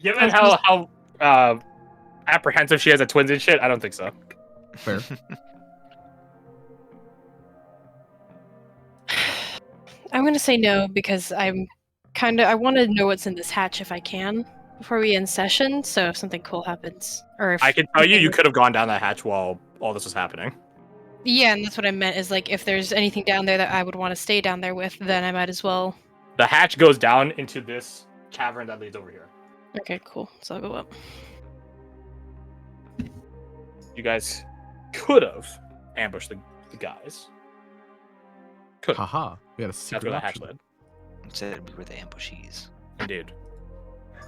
Given how apprehensive she is at twins and shit, I don't think so. Fair. I'm gonna say no because I want to know what's in this hatch if I can before we end session. So if something cool happens, or if I can tell you could have gone down that hatch while all this was happening. Yeah, and that's what I meant. Is like if there's anything down there that I would want to stay down there with, then I might as well. The hatch goes down into this cavern that leads over here. Okay, cool. So I'll go up. You guys could have ambushed the guys. Could. Haha. We had a That's secret where the hatch option. led. Instead, we were the ambushees. Indeed.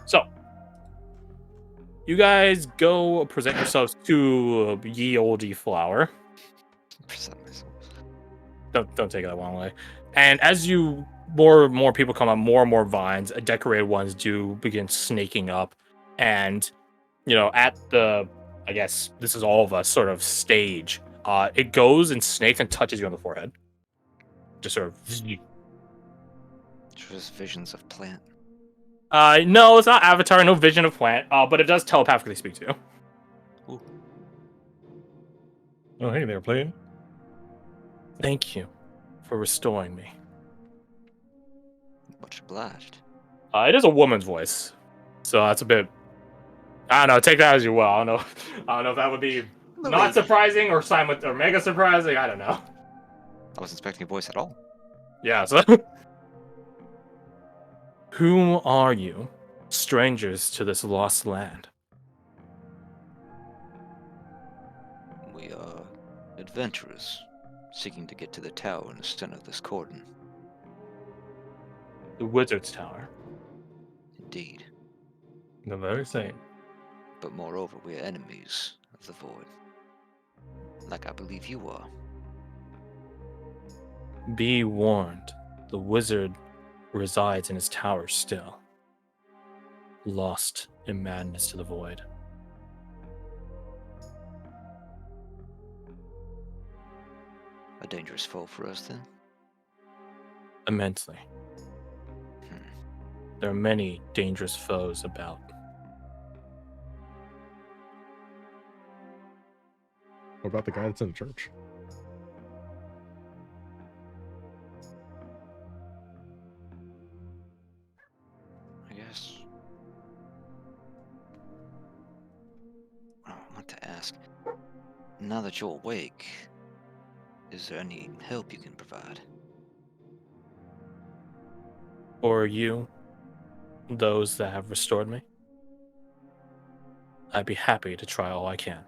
So, you guys go present yourselves to ye olde flower. Don't take it that one way. And as you more and more people come up, more and more vines, decorated ones do begin snaking up, and at the, I guess this is all of us sort of stage. It goes and snakes and touches you on the forehead. Just sort of. Just visions of plant. No, it's not Avatar. No vision of plant. But it does telepathically speak to you. Ooh. Oh, hey there, player. Thank you for restoring me. Much obliged. It is a woman's voice, so that's a bit. I don't know. Take that as you will. I don't know if that would be not surprising or mega surprising. I don't know. I wasn't expecting a voice at all. Yeah. So, who are you, strangers to this lost land? We are adventurers, seeking to get to the tower in the center of this cordon. The Wizard's Tower. Indeed. The very same. But moreover, we are enemies of the void. Like I believe you are. Be warned, the wizard resides in his tower still, lost in madness to the void. A dangerous foe for us, then? Immensely. There are many dangerous foes about. What about the guy that's in the church? I guess. I want to ask, now that you're awake, is there any help you can provide? For you, those that have restored me, I'd be happy to try all I can.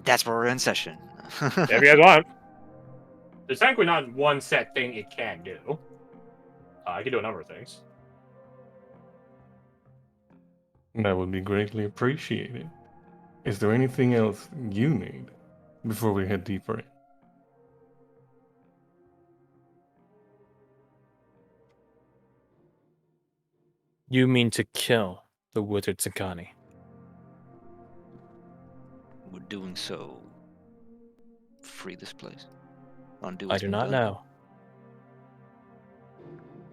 That's where we're in session. If you guys want. There's technically not one set thing it can do. I can do a number of things. That would be greatly appreciated. Is there anything else you need before we head deeper in? You mean to kill the Wizard Sakani? Would doing so free this place? Undo I what's do been not done? know.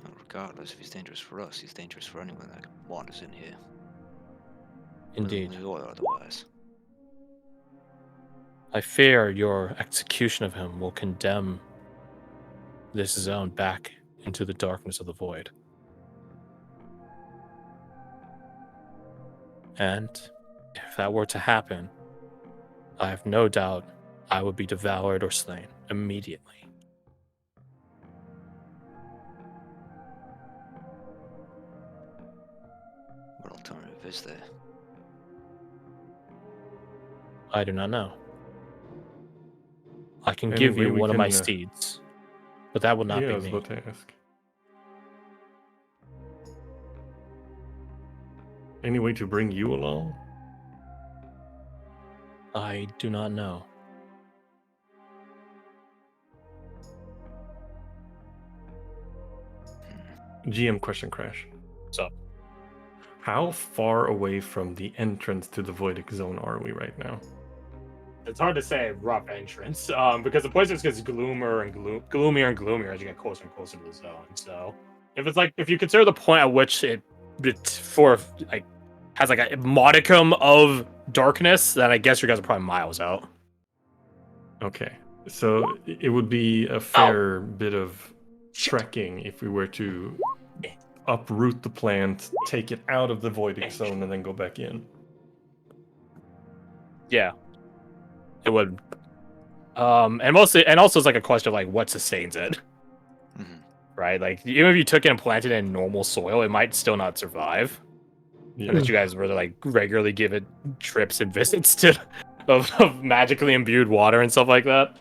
Well, regardless, if he's dangerous for us, he's dangerous for anyone that wanders in here. Indeed. Willingly or otherwise. I fear your execution of him will condemn this zone back into the darkness of the void. And if that were to happen, I have no doubt I would be devoured or slain immediately. What alternative is there? I do not know. I can Any give way you we one of my can, steeds, but that will not yeah, I be was me. about to ask. Any way to bring you along? I do not know. GM question, Crash. What's up? How far away from the entrance to the Voidic Zone are we right now? It's hard to say rough entrance, because the place just gets gloomier and gloomier as you get closer and closer to the zone. So, if you consider the point at which it for like has like a modicum of darkness, then I guess you guys are probably miles out. Okay, so it would be a fair bit of trekking if we were to uproot the plant, take it out of the voiding zone, and then go back in. Yeah, it would. And also it's like a question of like what sustains it, right? Like even if you took it and planted it in normal soil, it might still not survive. Yeah. Unless you guys were to like regularly give it trips and visits to of magically imbued water and stuff like that.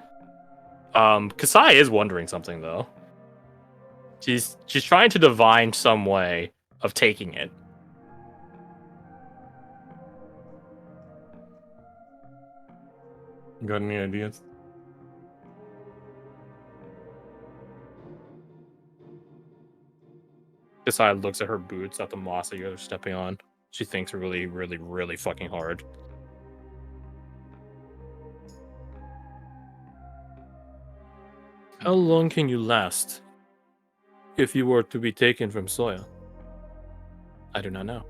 Kasai is wondering something though. She's trying to divine some way of taking it. Got any ideas? Kasai looks at her boots, at the moss that you guys are stepping on. She thinks really, really, really fucking hard. How long can you last if you were to be taken from soil? I do not know.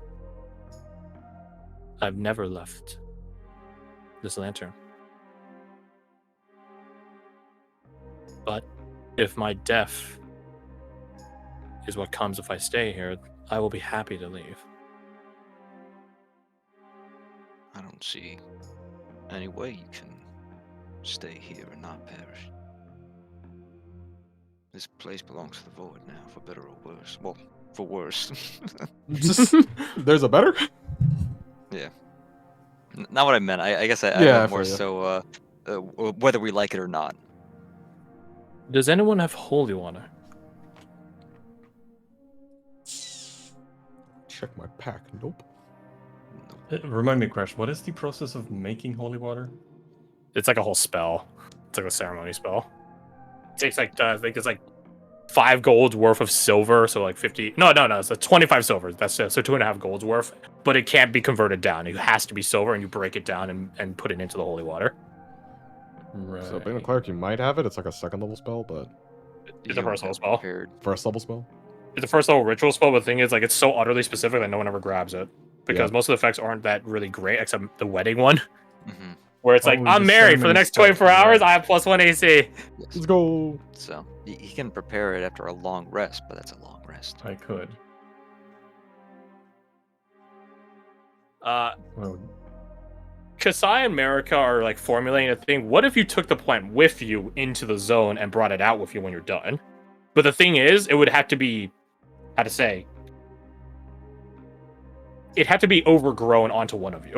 I've never left this lantern. But if my death is what comes if I stay here, I will be happy to leave. I don't see any way you can stay here and not perish. This place belongs to the void now, for better or worse. Well, for worse. There's a better? Yeah. Not what I meant. I guess I Yeah, I meant more feel so whether we like it or not. Does anyone have holy water? Check my pack. Nope. Remind me, Crash, what is the process of making holy water? It's like a whole spell. It's like a ceremony spell. It takes like I think it's like 5 golds worth of silver, so like 50. No, it's like 25 silver. That's it. So 2.5 golds worth, but it can't be converted down. It has to be silver, and you break it down and put it into the holy water. Right. So being a cleric, you might have it. It's like a second level spell, but It's a first level spell. first level spell. It's a first level ritual spell, but the thing is, like, it's so utterly specific that no one ever grabs it because most of the effects aren't that really great, except the wedding one, where it's like, Oh, I'm the married for the ceremony next spell, 24 hours. right. I have +1 AC. Let's go. So he can prepare it after a long rest, but that's a long rest. I could. Well, Kasai and Marika are like formulating a thing. What if you took the plant with you into the zone and brought it out with you when you're done? But the thing is, it would have to be, how to say, it had to be overgrown onto one of you.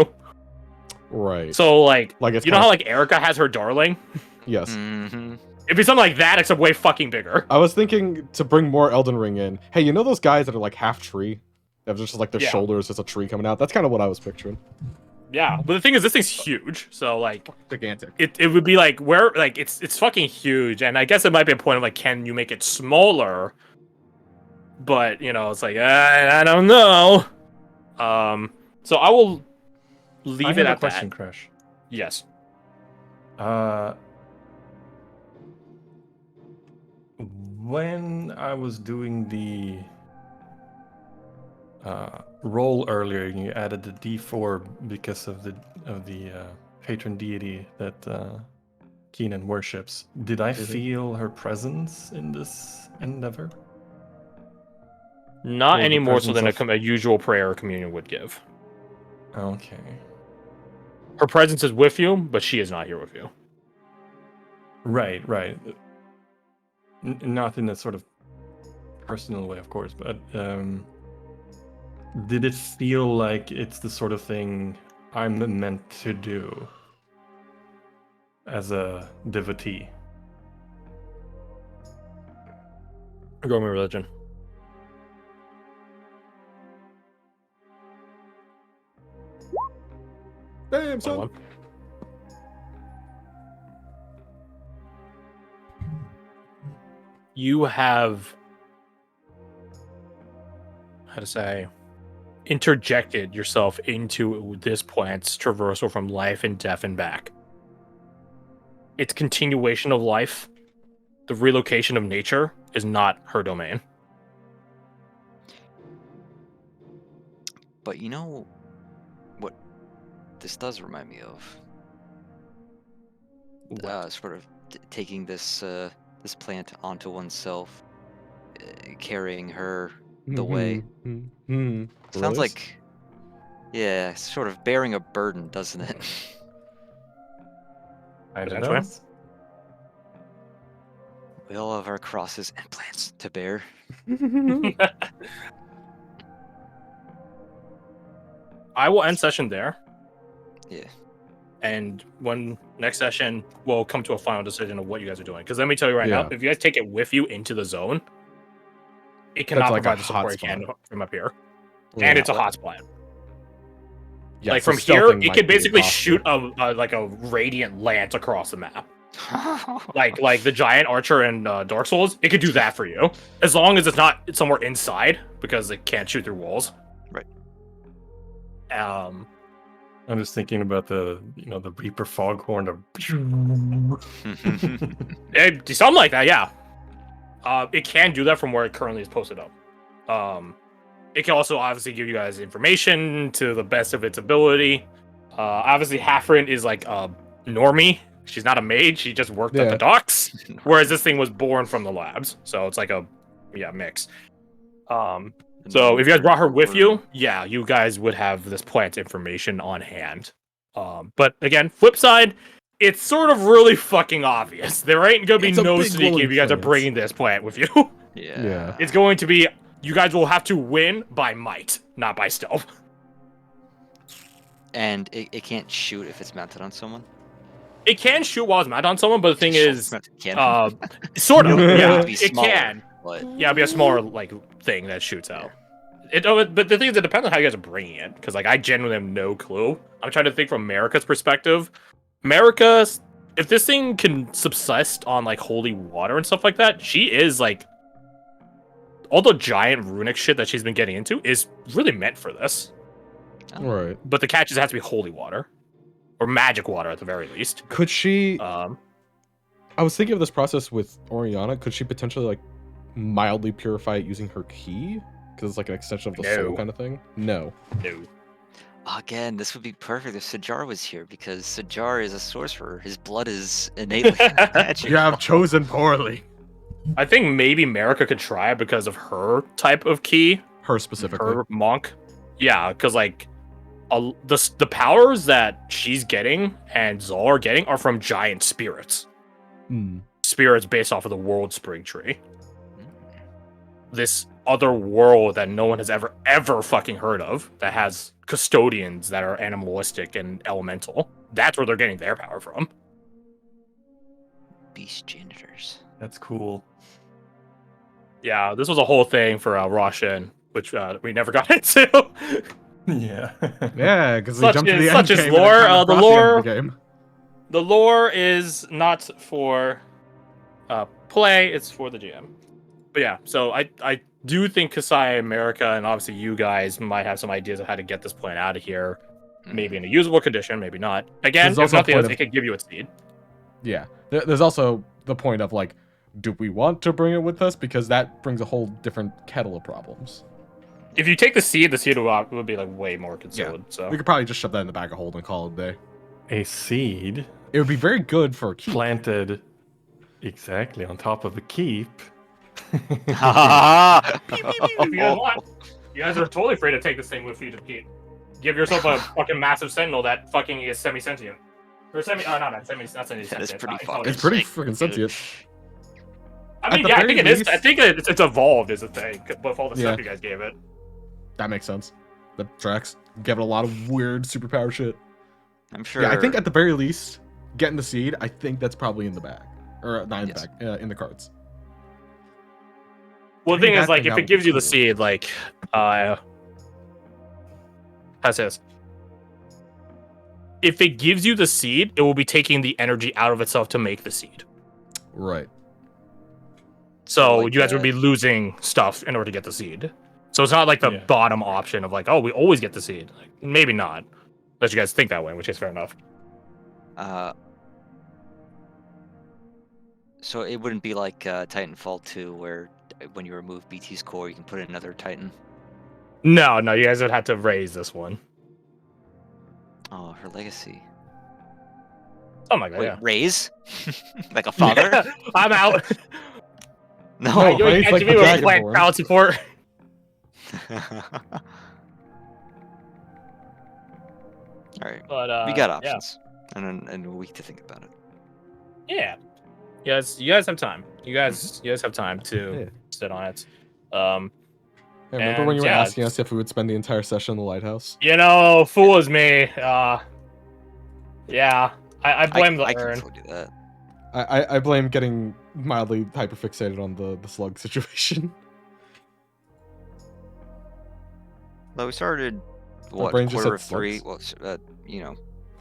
Right. So like it's you know how like Erica has her darling? Yes. It'd be something like that, except way fucking bigger. I was thinking to bring more Elden Ring in. Hey, you know those guys that are like half tree? They have just like their shoulders, just a tree coming out. That's kind of what I was picturing. Yeah, but the thing is, this thing's huge. So like, Gigantic. it would be like where like it's fucking huge, and I guess it might be a point of like, can you make it smaller? But you know, it's like I don't know. So I will leave I it have a at question, that. Crash. Yes. When I was doing the roll earlier, you added the D4 because of the patron deity that Keenan worships. Did I feel her presence in this endeavor? Not Or the any more so presence than a usual prayer or communion would give. Okay. Her presence is with you, but she is not here with you. Right. Not in a sort of personal way, of course, but did it feel like it's the sort of thing I'm meant to do as a devotee? Go me religion. Damn, son. 21. You have, how to say, interjected yourself into this plant's traversal from life and death and back. its continuation of life, the relocation of nature, is not her domain. But you know what this does remind me of? Sort of taking this this plant onto oneself, carrying her the way. Sounds like, yeah, sort of bearing a burden, doesn't it? I don't Potentially. know. We all have our crosses and plants to bear. I will end session there. Yeah. And when next session, we'll come to a final decision of what you guys are doing. Because let me tell you right now, Yeah. if you guys take it with you into the zone, it cannot like a provide the support hot it can spot. from up here. Yeah. And it's a hot spot. Yeah, like so from here, stealthing it might could be basically impossible. shoot like a radiant lance across the map. like the giant archer in Dark Souls, it could do that for you. As long as it's not somewhere inside, because it can't shoot through walls. Right. Um, I'm just thinking about the Reaper Foghorn. something like that, yeah. It can do that from where it currently is posted up. It can also obviously give you guys information to the best of its ability. Obviously, Hafren is like a normie. She's not a mage. She just worked at the docks. Whereas this thing was born from the labs. So it's like a mix. So if you guys brought her with you, yeah, you guys would have this plant information on hand. But again, flip side, it's sort of really fucking obvious. There ain't gonna be no sneaking if you guys are bringing this plant with you. Yeah. It's going to be, you guys will have to win by might, not by stealth. And it can't shoot if it's mounted on someone? It can shoot while it's mounted on someone, but the thing is, Can. sort of, yeah, be it smaller, can. But... Yeah, it'll be a smaller like thing that shoots out. But the thing is, it depends on how you guys are bringing it, because like I genuinely have no clue. I'm trying to think from America's perspective. America, if this thing can subsist on like holy water and stuff like that, she is like all the giant runic shit that she's been getting into is really meant for this. Right. But the catch is it has to be holy water. Or magic water at the very least. Could she... I was thinking of this process with Oriana. Could she potentially, like, mildly purify it using her key? Because it's like an extension of the soul kind of thing? No. Again, this would be perfect if Sajar was here, because Sajar is a sorcerer. His blood is innately magic. You have chosen poorly. I think maybe Marika could try it because of her type of key. Her specifically. Her monk. Yeah, because, like... the powers that she's getting and Zal are getting are from giant spirits. Spirits based off of the World Spring Tree. This other world that no one has ever fucking heard of, that has custodians that are animalistic and elemental. That's where they're getting their power from. Beast janitors. That's cool. Yeah, this was a whole thing for Roshan, which we never got into. Yeah. Yeah, because we jumped to the end such as game lore. and it kind of brought the end of the game. The lore is not for play; it's for the GM. But yeah, so I do think Kasai, America, and obviously you guys might have some ideas of how to get this plant out of here. Maybe in a usable condition, maybe not. Again, if nothing else, it could give you a seed. Yeah, there's also the point of like, do we want to bring it with us? Because that brings a whole different kettle of problems. If you take the seed would be like way more concealed. Yeah. So we could probably just shove that in the bag of hold and call it a day. A seed? It would be very good for a keep. Planted exactly on top of a keep. If you guys want, you guys are totally free to take this thing with you to keep. Give yourself a fucking massive sentinel that fucking is semi-sentient. Or not sentient. It's pretty freaking sentient. I mean, yeah, I think it is. I think it's evolved as a thing with all the stuff you guys gave it. That makes sense. That tracks. Give it a lot of weird superpower shit. I'm sure. Yeah, I think at the very least, getting the seed, I think that's probably in the bag. Or not in the bag, in the cards. Well, the thing is, like, if it gives you the seed, like, how's this? If it gives you the seed, it will be taking the energy out of itself to make the seed. Right. So like you guys would be losing stuff in order to get the seed. So it's not like the bottom option of like, oh, we always get the seed. Like, maybe not. Unless you guys think that way, which is fair enough. So it wouldn't be like Titanfall 2, where when you remove BT's core, you can put in another Titan. No, you guys would have to raise this one. Oh, her legacy. Oh my god, Wait, yeah. raise? Like a father? Yeah, I'm out. No. No, You raise can't like do me the with playing Dragonborn. child support. Alright. But We got yeah. options. And a week to think about it. Yeah. Yes, you guys have time. You guys have time to Yeah. sit on it. Hey, remember when And you were yeah, asking us if we would spend the entire session in the lighthouse? You know, fool is me. Yeah. I blame the I can urn. totally do that. I blame getting mildly hyperfixated on the slug situation. Well, we started, what, brain just quarter of said 3? slugs. Well,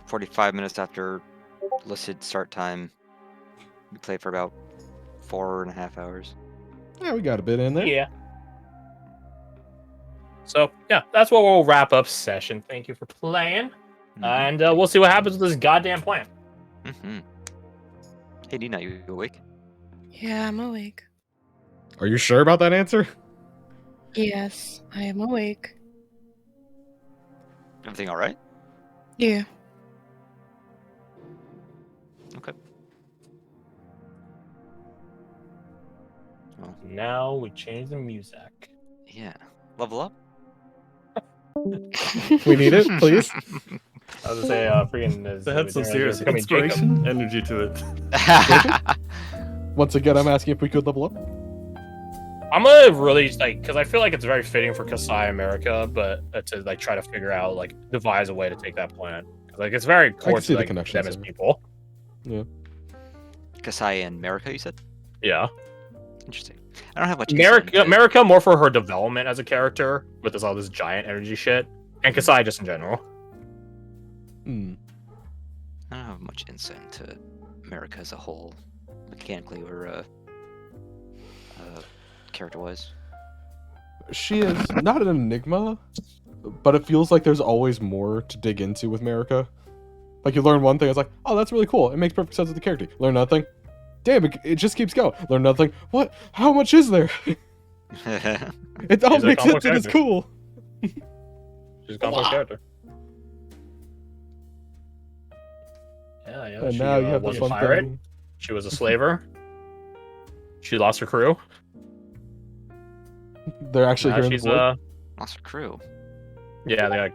45 minutes after listed start time. We played for about 4.5 hours. Yeah, we got a bit in there. Yeah. So, yeah, that's what we'll wrap up session. Thank you for playing. And we'll see what happens with this goddamn plan. Hey, Nina, you awake? Yeah, I'm awake. Are you sure about that answer? Yes, I am awake. Everything all right? Yeah. Okay. Well, Now we change the music. yeah. Level up? We need it, please. I was gonna say, freaking. They had some serious becoming inspiration, energy to it. Once again, I'm asking if we could level up. I'm gonna really because I feel like it's very fitting for Kasai America, but to try to figure out devise a way to take that plan. It's very core see to the connections them as there. people. Yeah. Kasai and America, you said? Yeah. Interesting. I don't have much insight into- America more for her development as a character with all this giant energy shit, and Kasai just in general. I don't have much insight into America as a whole, mechanically or character-wise. She is not an enigma, but it feels like there's always more to dig into with America. Like, you learn one thing, it's like, oh, that's really cool. It makes perfect sense with the character. Learn another thing. Damn, it just keeps going. Learn another thing. What? How much is there? It all She's a makes sense complex and it's character. cool. She's a complex character. Yeah. And She now you have was this a one pirate. thing. She was a slaver. She lost her crew. They're actually Now here in she's the void. Lost her crew. Yeah, they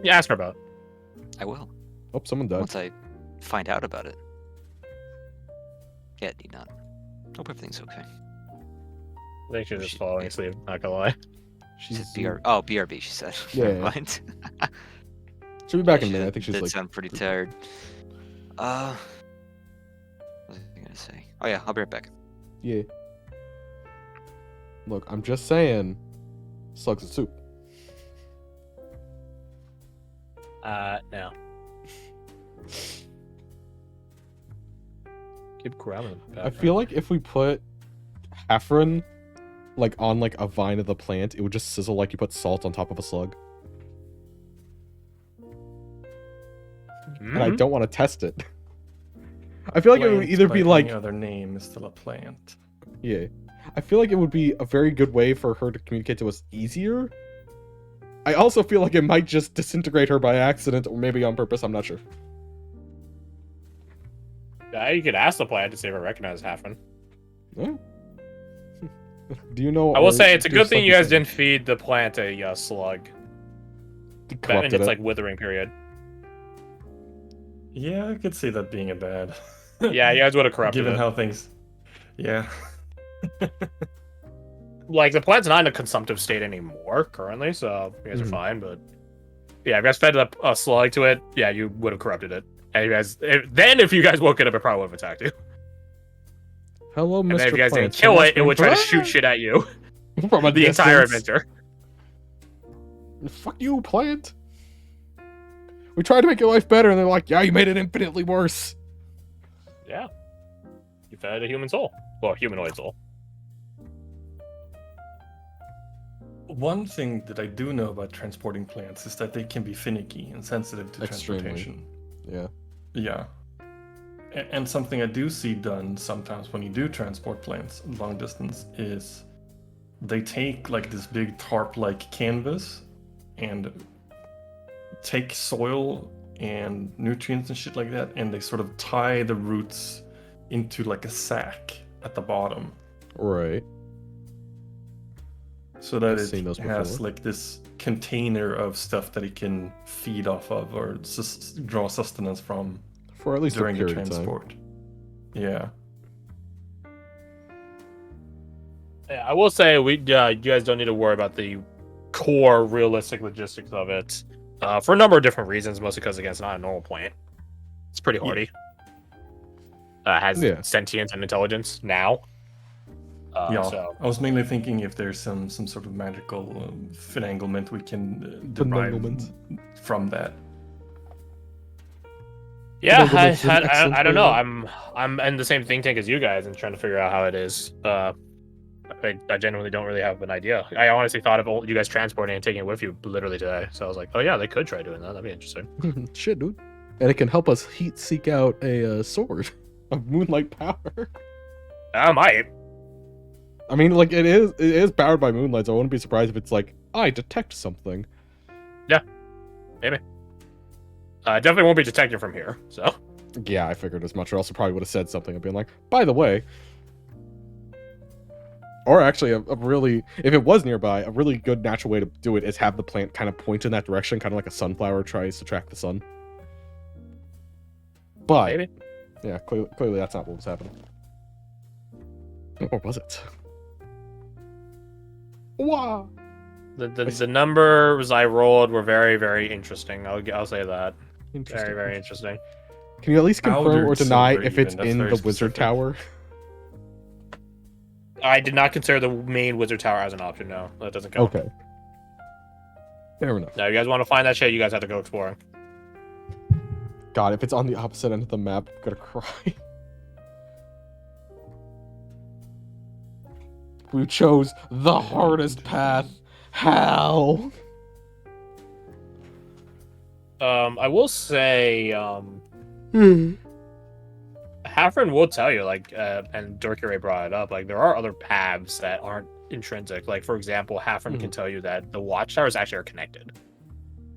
yeah, ask her about it. I will. Oh, someone died. Once I find out about it. Yeah, need not. Hope everything's okay. I think she's just falling asleep, not gonna lie. She She's said BRB, she said. Yeah, Never yeah. mind. She'll be back in a She minute. I think she's did like. sound pretty tired. What was I gonna say? Oh yeah, I'll be right back. Yeah. Look, I'm just saying. Slugs and soup. No. Keep grabbing. I feel like if we put Hafren on a vine of the plant, it would just sizzle like you put salt on top of a slug. And I don't want to test it. I feel like it would Plant either by be any other name is still a plant. yeah. I feel like it would be a very good way for her to communicate to us easier. I also feel like it might just disintegrate her by accident or maybe on purpose. I'm not sure. Yeah, you could ask the plant to see if it recognizes Hafren. Yeah. Do you know? I will say or it's a do good thing you guys say- didn't feed the plant a slug. In corrupted its it. withering period. Yeah, I could see that being a bad. Yeah, you guys would have corrupted Given it. how things. Yeah. The plant's not in a consumptive state anymore currently, so you guys are fine. But yeah, if you guys fed up a slug to it, yeah, you would have corrupted it. And if you guys woke it up, it probably would have attacked you. Hello, Mr. And then if you guys Plant. didn't kill it, it From would try to shoot shit at you from a the entire distance. adventure. Fuck you, plant. We tried to make your life better, and they're like, yeah, you made it infinitely worse. Yeah, you fed a human soul, well, a humanoid soul. One thing that I do know about transporting plants is that they can be finicky and sensitive to Extremely. transportation. Yeah. Yeah. And something I do see done sometimes when you do transport plants long distance is they take like this big tarp-like canvas and take soil and nutrients and shit like that, and they sort of tie the roots into like a sack at the bottom. Right. So that I've it seen those has before. like this container of stuff that it can feed off of or draw sustenance from For at least during a the period of time. transport. Yeah. Yeah, I will say you guys don't need to worry about the core realistic logistics of it for a number of different reasons. Mostly because again, it's not a normal plant. It's pretty hardy. Has sentience and intelligence now. So I was mainly thinking if there's some sort of magical finanglement we can derive from that. Yeah, I don't know. I'm in the same think tank as you guys and trying to figure out how it is. I genuinely don't really have an idea. I honestly thought of you guys transporting and taking it with you literally today. So I was like, oh yeah, they could try doing that. That'd be interesting. Shit, dude. And it can help us heat seek out a sword of moonlight power. I might. I mean, like it is powered by moonlight, so I wouldn't be surprised if it's like I detect something. Yeah, maybe. Definitely won't be detected from here. So. Yeah, I figured as much. Or else I probably would have said something and been like, by the way. Or actually, a really, if it was nearby, a really good natural way to do it is have the plant kind of point in that direction, kind of like a sunflower tries to track the sun. But, maybe. Yeah, clearly that's not what was happening. Or was it? Wow. The numbers I rolled were very, very interesting. I'll say that. Very, very interesting. Can you at least confirm or deny if it's That's in the specific. wizard tower? I did not consider the main wizard tower as an option. No, that doesn't count. Okay. Fair enough. Now, you guys want to find that shit? You guys have to go exploring. God, if it's on the opposite end of the map, I'm gonna cry. We chose the hardest path. How? I will say, Hafren will tell you, like, and Dorkire brought it up, like, there are other paths that aren't intrinsic. Like, for example, Hafren can tell you that the watchtowers actually are connected.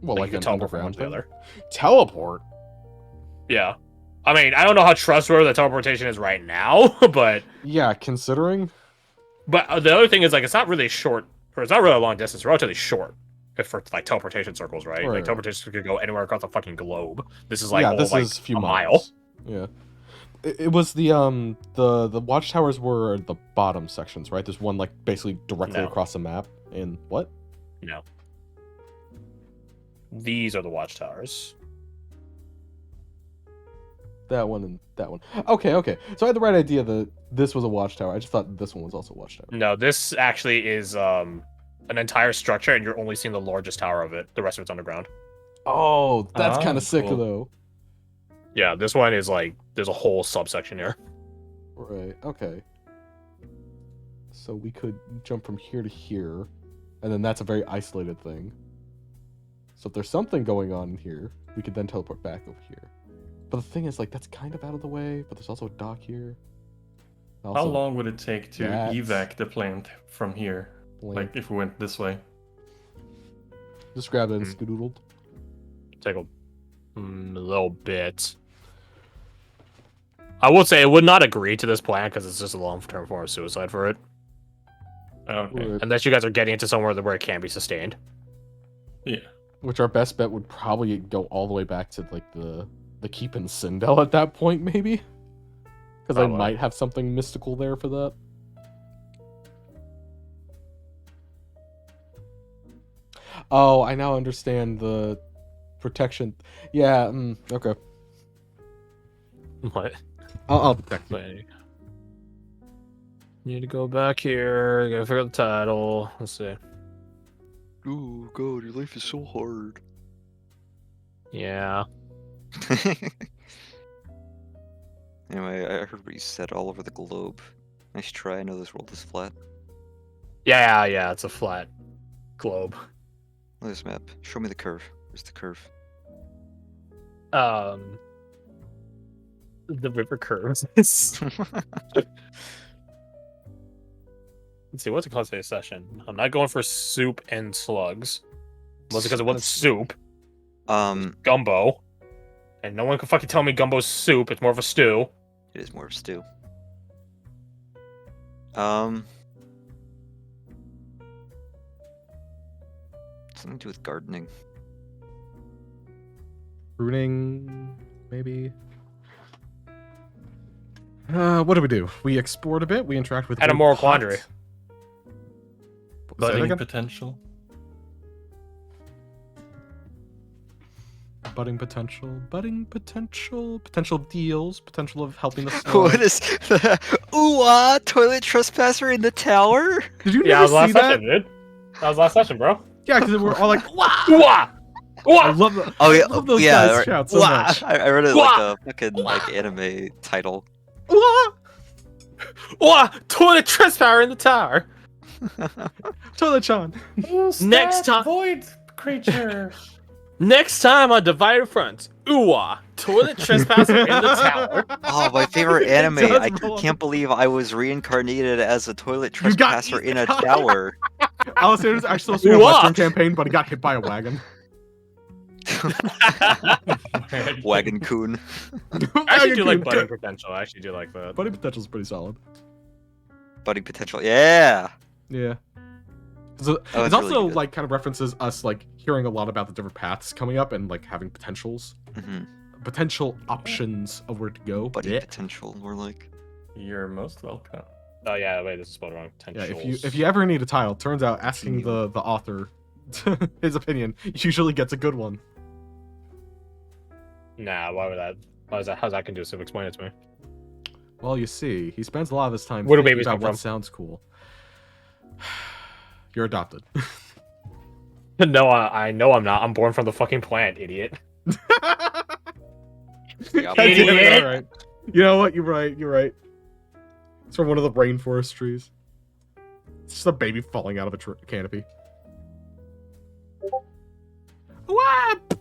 Well, like you an can teleport from one underground to the thing? other. Teleport? Yeah. I mean, I don't know how trustworthy the teleportation is right now, but... Yeah, considering... But the other thing is, like, it's not really short, or it's not really a long distance, it's relatively short. If for, like, teleportation circles, right? Like, teleportation could go anywhere across the fucking globe. This is, like, yeah, all, this like, is a few miles. Yeah. It was the watchtowers were the bottom sections, right? There's one, like, basically directly across the map. And what? No. These are the watchtowers. That one and that one. Okay. So I had the right idea that this was a watchtower. I just thought this one was also a watchtower. No, this actually is an entire structure, and you're only seeing the largest tower of it. The rest of it's underground. Oh, that's kind of sick, cool. though. Yeah, this one is like, there's a whole subsection here. Right, okay. So we could jump from here to here, and then that's a very isolated thing. So if there's something going on in here, we could then teleport back over here. But the thing is, like, that's kind of out of the way, but there's also a dock here. Also, How long would it take to evac the plant from here? Like, if we went this way? Just grab it and skedoodled. Take a little bit. I will say it would not agree to this plan because it's just a long-term form of suicide for it. Okay. Right. Unless you guys are getting into somewhere where it can be sustained. Yeah. Which our best bet would probably go all the way back to, like, the keep in Sindel at that point, maybe? Because I might have something mystical there for that. Oh, I now understand the protection. Yeah, okay. What? I'll detect you. Wait. Need to go back here. Gotta figure out the title. Let's see. Ooh, God, your life is so hard. Yeah. Anyway, I heard what you said all over the globe. Nice try. I know this world is flat. Yeah, it's a flat globe. Look at this map. Show me the curve. Where's the curve? The river curves. Let's see, what's it called today's session? I'm not going for soup and slugs. Mostly because it wasn't soup. Gumbo. And no one can fucking tell me gumbo's soup. It's more of a stew. It is more of a stew. Something to do with gardening. Pruning, maybe. What do we do? We export a bit. We interact with. Had a moral quandary. Say that Budding again? potential. Budding potential, potential deals, potential of helping the What is the ooh toilet trespasser in the tower? Did you Yeah, that never was last see that? session, dude. That was last session, bro. Yeah, because we're all like, "Wah!" Wah! I Wah! love the, Oh yeah, I love those yeah. guys shout so Wah! much. I read it Wah! like a fucking like anime title. Wah! Wah! Toilet trespasser in the tower. Toilet-chan. Next time- void creature. Next time on Divided Fronts. Ooh-ah! Toilet trespasser in the tower. Oh, my favorite It anime! does I roll. can't believe I was reincarnated as a toilet You got trespasser in a eaten. tower. Alexander's actually supposed to be a Wah! Western campaign, but he got hit by a wagon. Wagon coon. I actually do like budding potential. I actually do like that. Budding potential is pretty solid. Budding potential. Yeah. Yeah. So Oh, it's it's also really good. like kind of references us like hearing a lot about the different paths coming up and like having potentials, hmm potential options of where to go. Budding Yeah. potential. More like. You're most welcome. Oh yeah, wait, this is spelled wrong. Yeah, Potentials. if you ever need a title, turns out asking the author his opinion usually gets a good one. Nah, why would that? Why is that? How's that conducive? Explain it to me. Well, you see, he spends a lot of his time Where do thinking babies about come what from? sounds cool. You're adopted. No, I know I'm not. I'm born from the fucking plant, idiot. Yeah, God damn it, Idiot. all right. You know what? You're right. You're right. It's from one of the rainforest trees. It's just a baby falling out of a canopy. What?